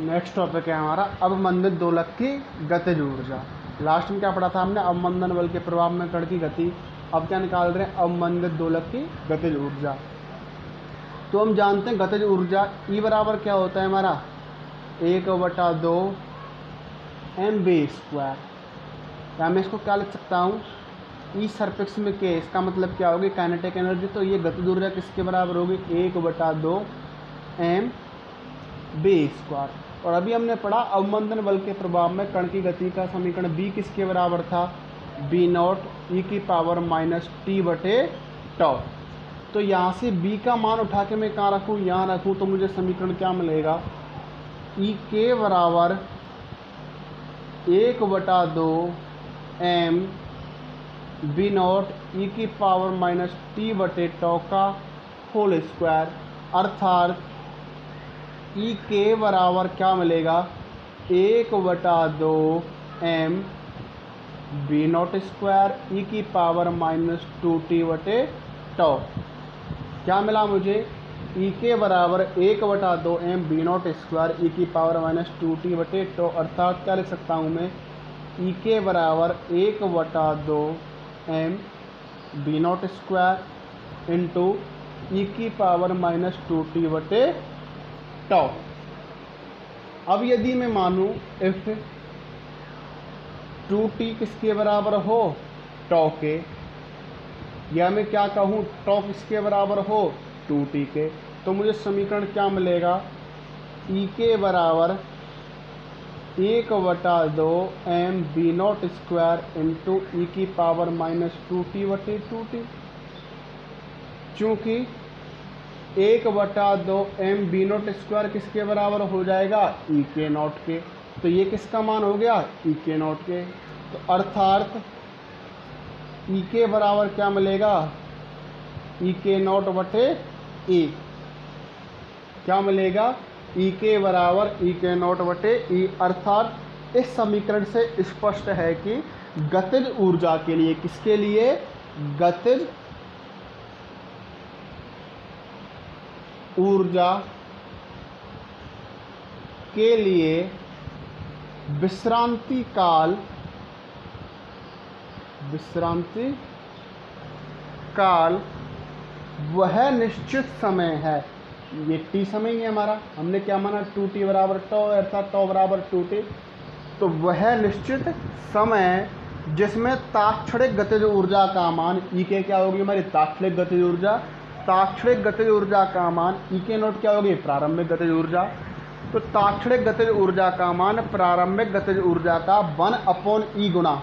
Next topic है हमारा अवमंदित दोलक की गतिज ऊर्जा। लास्ट में क्या पढ़ा था हमने? अवमंदन बल के प्रभाव में कण की गति। अब क्या निकाल रहे हैं? अवमंदित दोलक की गतिज ऊर्जा। तो हम जानते हैं गतिज ऊर्जा ई बराबर क्या होता है हमारा? 1/2 mv²। या मैं इसको क्या लिख सकता हूँ? ई सरफिक्स में के, इसका मतलब क्या होगी? Kinetic energy. तो ये गतिज ऊर्जा किसके बराबर होगी? 1/2 mv²। और अभी हमने पढ़ा अवमंदन बल के प्रभाव में कण की गति का समीकरण b किसके बराबर था? b0 e⁻t/τ। तो यहाँ से b का मान उठा के मैं कहाँ रखूँ? यहाँ रखूँ। तो मुझे समीकरण क्या मिलेगा? e के बराबर 1/2 m b0 e⁻t/τ का होल स्क्वायर, अर्थात ई के बराबर क्या मिलेगा? 1/2 m b0² e⁻2t/τ। क्या मिला मुझे? ई के बराबर 1/2 m b0² e⁻2t/τ। अर्थात क्या लिख सकता हूँ मैं? ई के बराबर 1/2 m b0² इंटू e⁻2t/τ। अब यदि मैं मानूं इफ 2t किसके बराबर हो? τ के, या मैं क्या कहूँ? τ किसके बराबर हो? 2t के, तो मुझे समीकरण क्या मिलेगा? ई के बराबर 1/2 m b0² इंटू e⁻2t/2t। चूँकि 1/2 m b0² किसके बराबर हो जाएगा? ई के नॉट के। तो ये किसका मान हो गया? ई के नॉट के। तो अर्थात ई के बराबर क्या मिलेगा? ई के नॉट बटे ई। क्या मिलेगा? ई के बराबर ई के नॉट बटे ई। अर्थात इस समीकरण से स्पष्ट है कि गतिज ऊर्जा के लिए, किसके लिए? गतिज ऊर्जा के लिए विश्रांति काल वह निश्चित समय है। ये टी समय ही है हमारा। हमने क्या माना? 2t बराबर τ, अर्थात τ बराबर 2t। तो वह निश्चित समय जिसमें तात्क्षणिक गतिज ऊर्जा का मान ई के क्या होगी? हमारी तात्क्षणिक गतिज ऊर्जा। तात्क्षणिक गतिज ऊर्जा का मान ई के नॉट क्या होगी? प्रारंभिक गतिज ऊर्जा। तो तात्क्षणिक गतिज ऊर्जा का मान प्रारंभिक गतिज ऊर्जा का 1/e गुना,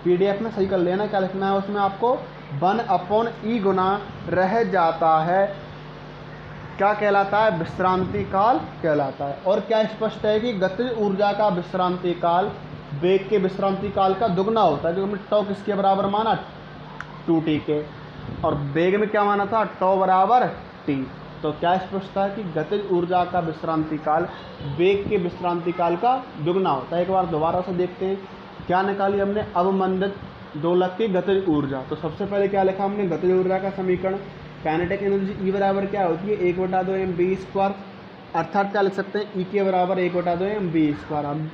पीडीएफ में सही कर लेना क्या लिखना है उसमें आपको, 1/e गुना रह जाता है। क्या कहलाता है? विश्रांति काल कहलाता है। और क्या स्पष्ट है कि गतिज ऊर्जा का विश्रांति काल वेग के विश्रांति काल का दुगना होता है। जो हमने τ किसके बराबर माना? 2t के। और वेग में क्या माना था? τ बराबर t। तो क्या स्पष्ट था कि गतिज ऊर्जा का विश्रांति काल वेग के विश्रांति काल का दुगना होता है। एक बार दोबारा से देखते हैं क्या निकाली हमने? अवमंदित दोलक की गतिज ऊर्जा। तो सबसे पहले क्या लिखा हमने? गतिज ऊर्जा का समीकरण, काइनेटिक एनर्जी ई बराबर क्या होती है? 1/2 m v²। अर्थात क्या लिख सकते हैं? ई के बराबर 1/2 m v²। अब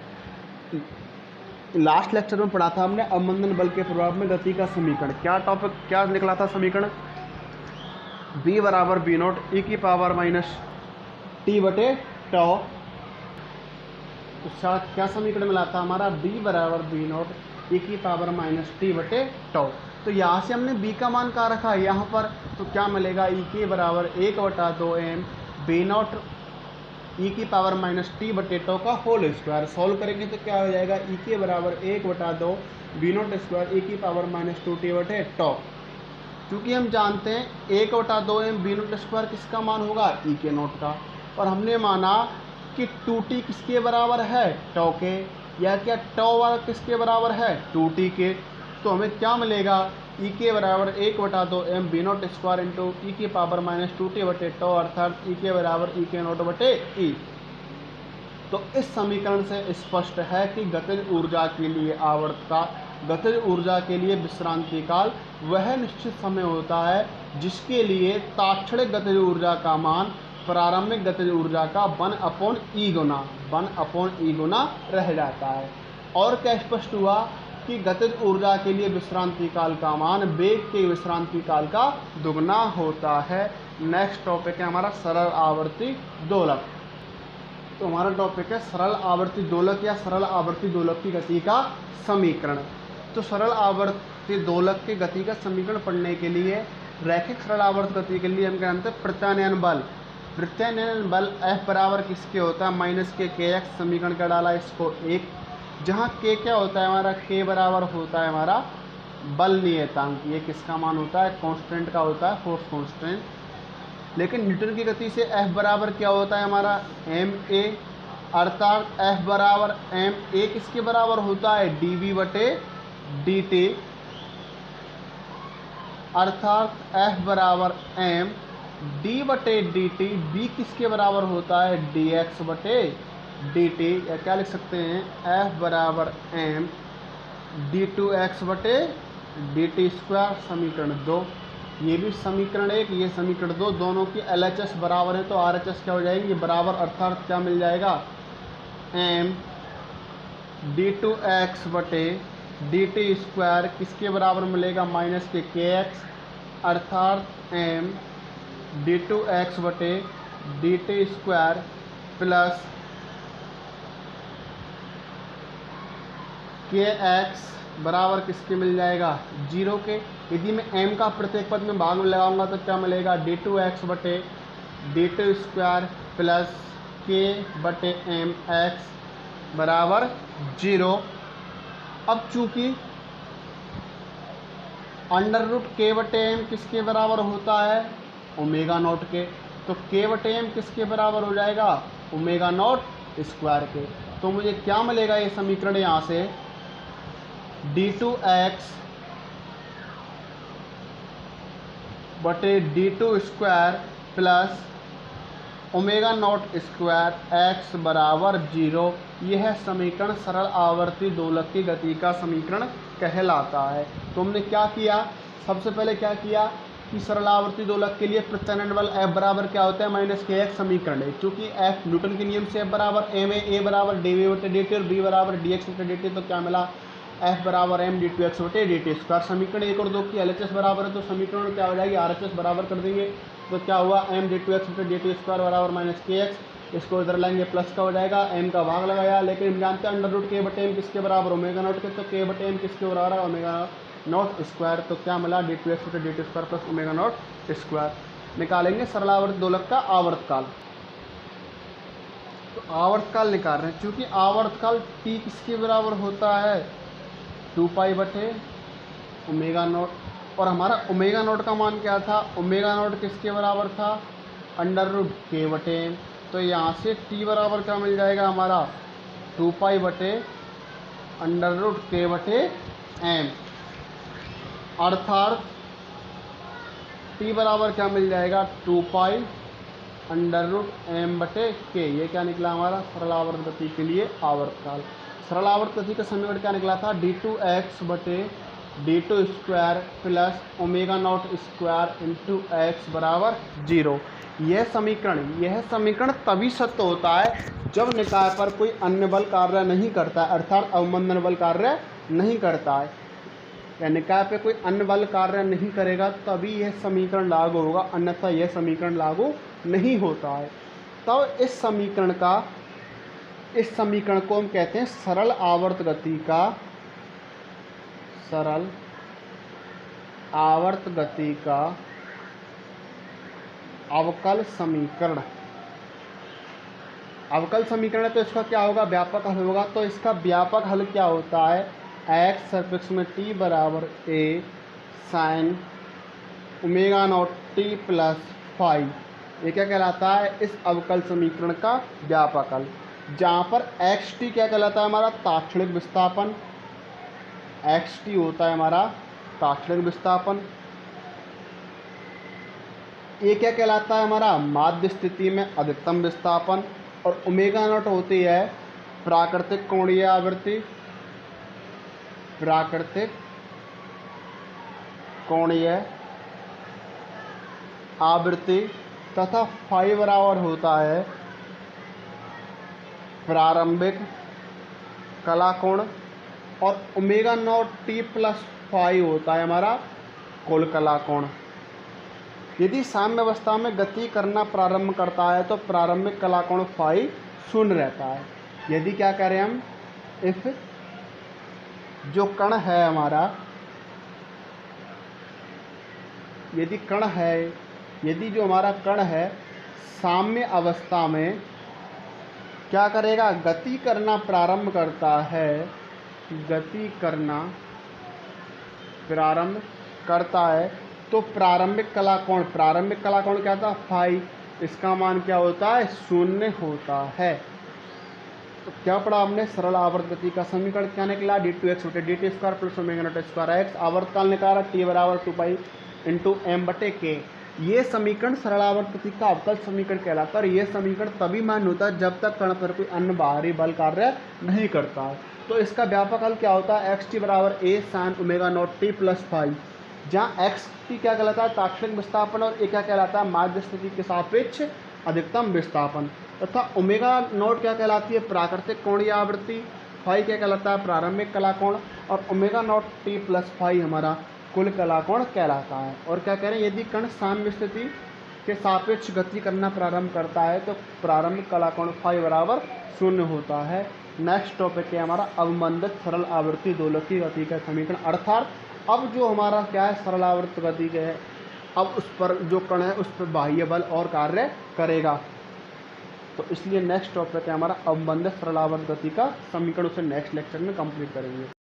लास्ट लेक्चर में पढ़ा था हमने अवमंदन बल के प्रभाव में गति का समीकरण। क्या टॉपिक क्या निकला था समीकरण? v बराबर b0 e⁻t/τ। तो क्या समीकरण मिला था हमारा? b बराबर b0 e⁻t/τ। तो यहाँ से हमने b का मान कहाँ रखा है? यहाँ पर। तो क्या मिलेगा? ई के बराबर 1/2 m b0 e⁻t/τ का होल स्क्वायर। सॉल्व करेंगे तो क्या हो जाएगा? ई के बराबर 1/2 b0² e⁻2t/τ। क्योंकि हम जानते हैं 1/2 m b0² किसका मान होगा? ई के नॉट का। और हमने माना कि 2t किसके बराबर है? τ के। या क्या τ किसके बराबर है? 2t के। तो हमें क्या मिलेगा? ई के बराबर 1/2 m b0² इंटू e⁻2t/τ, अर्थात ई के बराबर ई के नॉट बटे ई। तो इस समीकरण से स्पष्ट है कि गतिज ऊर्जा के लिए आवर्तता, गतिज ऊर्जा के लिए विश्रांति काल वह निश्चित समय होता है जिसके लिए तात्क्षणिक गतिज ऊर्जा का मान प्रारंभिक गतिज ऊर्जा का 1/e गुना रह जाता है। और क्या स्पष्ट हुआ कि गतिज ऊर्जा के लिए विश्रांति काल का मान वेग के विश्रांति काल का दुगना होता है। नेक्स्ट टॉपिक है हमारा सरल आवर्ती दोलक। तो हमारा टॉपिक है सरल आवर्ती दोलक या सरल आवर्ती दोलक की गति का समीकरण। तो सरल आवर्ती दोलक की गति का समीकरण पढ़ने के लिए रैखिक सरल आवर्त गति के लिए हम क्या जानते हैं, प्रत्यानयन बल। प्रत्यानयन बल F बराबर किसके होता है, माइनस के kx। समीकरण का डाला इसको 1, जहाँ k क्या होता है हमारा, k बराबर होता है हमारा बल नियतांक। ये किसका मान होता है, कांस्टेंट का होता है, फोर्स कांस्टेंट। लेकिन न्यूटन की गति से F बराबर क्या होता है हमारा, ma, अर्थात F बराबर ma किसके बराबर होता है, dv/dt, अर्थात F बराबर m d/dt, b किसके बराबर होता है, dx/dt, या क्या लिख सकते हैं, F बराबर m d2x/dt²। समीकरण 2, ये भी समीकरण 1, ये समीकरण 2, दोनों की LHS बराबर है तो RHS क्या हो जाएगी, ये बराबर, अर्थात क्या मिल जाएगा, m d2x/dt² किसके बराबर मिलेगा, माइनस के kx, अर्थात m d2x/dt² प्लस kx बराबर किसके मिल जाएगा, 0 के। यदि मैं m का प्रत्येक पद में भाग में लगाऊंगा तो क्या मिलेगा, d2x/dt² प्लस k/mx बराबर 0। अब चूंकि √k/m किसके बराबर होता है, ओमेगा नॉट के, तो k/m किसके बराबर हो जाएगा, ओमेगा नॉट स्क्वायर के। तो मुझे क्या मिलेगा, ये समीकरण यहाँ से d2x/d2² plus omega naught square x बराबर 0। यह समीकरण सरल आवर्ती दोलक की गति का समीकरण कहलाता है। तो हमने क्या किया, सबसे पहले क्या किया कि सरल आवर्ती दोलक के लिए प्रत्यानयन बल F बराबर क्या होता है, माइनस kx। समीकरण है चूंकि F न्यूटन के नियम से F बराबर ma, a बराबर dv/dt और b बराबर dx/dt, तो क्या मिला, F बराबर m d2x/dt²। समीकरण 1 और 2 की LHS बराबर है तो समीकरण क्या हो जाएगी, RHS बराबर कर देंगे। तो क्या हुआ, m d2x/dt² बराबर माइनस kx, इसको इधर लाएंगे प्लस का हो जाएगा, m का भाग लगाया। लेकिन हम जानते हैं √k/m किसके बराबर, ओमेगा नॉट के, तो k/m किसके बराबर है, ओमेगा नॉट स्क्वायर। तो क्या मिला, d2x/dt² plus omega naught square. निकालेंगे सरल आवर्त दोलक का आवर्तकाल। तो आवर्तकाल निकाल रहे हैं, चूंकि आवर्तकाल t किसके बराबर होता है, 2π/ओमेगा नॉट, और हमारा ओमेगा नॉट का मान क्या था, ओमेगा नॉट किसके बराबर था, √k/m। तो यहाँ से t बराबर क्या मिल जाएगा हमारा, 2π/√k/m, अर्थात t बराबर क्या मिल जाएगा, 2π/m/k। ये क्या निकला हमारा, सरल आवर्त गति के लिए आवर्तकाल। सरल आवर्त गति का समीकरण क्या निकला था, d2x/d2² plus omega naught square into x बराबर 0। यह समीकरण तभी सत्य होता है जब निकाय पर कोई अन्य बल कार्य नहीं करता है, अर्थात अवमंदन बल कार्य नहीं करता है, या निकाय पे कोई अन्य बल कार्य नहीं करेगा तभी यह समीकरण लागू होगा, अन्यथा यह समीकरण लागू नहीं होता है। तब इस समीकरण को हम कहते हैं सरल आवर्त गति का अवकल समीकरण। अवकल समीकरण है तो इसका क्या होगा, व्यापक हल होगा। तो इसका व्यापक हल क्या होता है, x सर्फिक्स में t बराबर a sine omega naught t plus phi. ये क्या कहलाता है, इस अवकल समीकरण का व्यापक हल, जहाँ पर xt क्या कहलाता है, हमारा तात्क्षणिक विस्थापन। xt होता है हमारा तात्क्षणिक विस्थापन। ये क्या कहलाता है, हमारा माध्य स्थिति में अधिकतम विस्थापन। और ओमेगा नॉट होती है प्राकृतिक कोणीय आवृत्ति, प्राकृतिक कोणीय आवृत्ति तथा फाई बराबर होता है प्रारंभिक कला कोण, और omega naught T plus phi होता है हमारा कुल कला कोण। यदि साम्य अवस्था में गति करना प्रारंभ करता है तो प्रारंभिक कला कोण फाई शून्य रहता है। यदि क्या कह रहे हैं हम, इफ जो कण है हमारा, यदि जो हमारा कण है साम्य अवस्था में क्या करेगा, गति करना प्रारंभ करता है, तो प्रारंभिक कला कोण क्या था, फाई, इसका मान क्या होता है, शून्य होता है। तो क्या पढ़ा हमने, सरल आवर्त गति का समीकरण क्या निकला, d2x बटे dt square plus omega naught square x, आवर्तकाल निकाला t बराबर 2 इंटू m बटे k। ये समीकरण सरल आवर्त गति का अवकल समीकरण कहलाता है, और ये समीकरण तभी मान्य होता है जब तक कण पर कोई अन्य बाहरी बल कार्य नहीं करता है। तो इसका व्यापक हल क्या होता है, एक्स टी बराबर A sine omega naught T plus five, जहाँ एक्स टी क्या कहलाता है, तात्क्षणिक विस्थापन, और ए क्या कहलाता है, माध्य स्थिति के सापेक्ष अधिकतम विस्थापन, तथा ओमेगा नॉट क्या कहलाती है, प्राकृतिक कोणीय आवृत्ति, फाई क्या कहलाता है, प्रारंभिक कला कोण, और omega naught T plus phi हमारा कुल कला कोण कहलाता है। और क्या कह रहे हैं, यदि कण साम्य स्थिति के सापेक्ष गति करना प्रारंभ करता है तो प्रारंभिक कला कोण फाई बराबर शून्य होता है। नेक्स्ट टॉपिक है हमारा अवमंदित सरल आवर्ती दोलकीय गति का समीकरण, अर्थात अब जो हमारा क्या है, सरल आवर्त गति के है, अब उस पर जो कण है उस पर बाह्य बल और कार्य करेगा। तो इसलिए नेक्स्ट टॉपिक है हमारा अवमंदित सरल आवर्त गति का समीकरण, उसे नेक्स्ट लेक्चर में कंप्लीट करेंगे।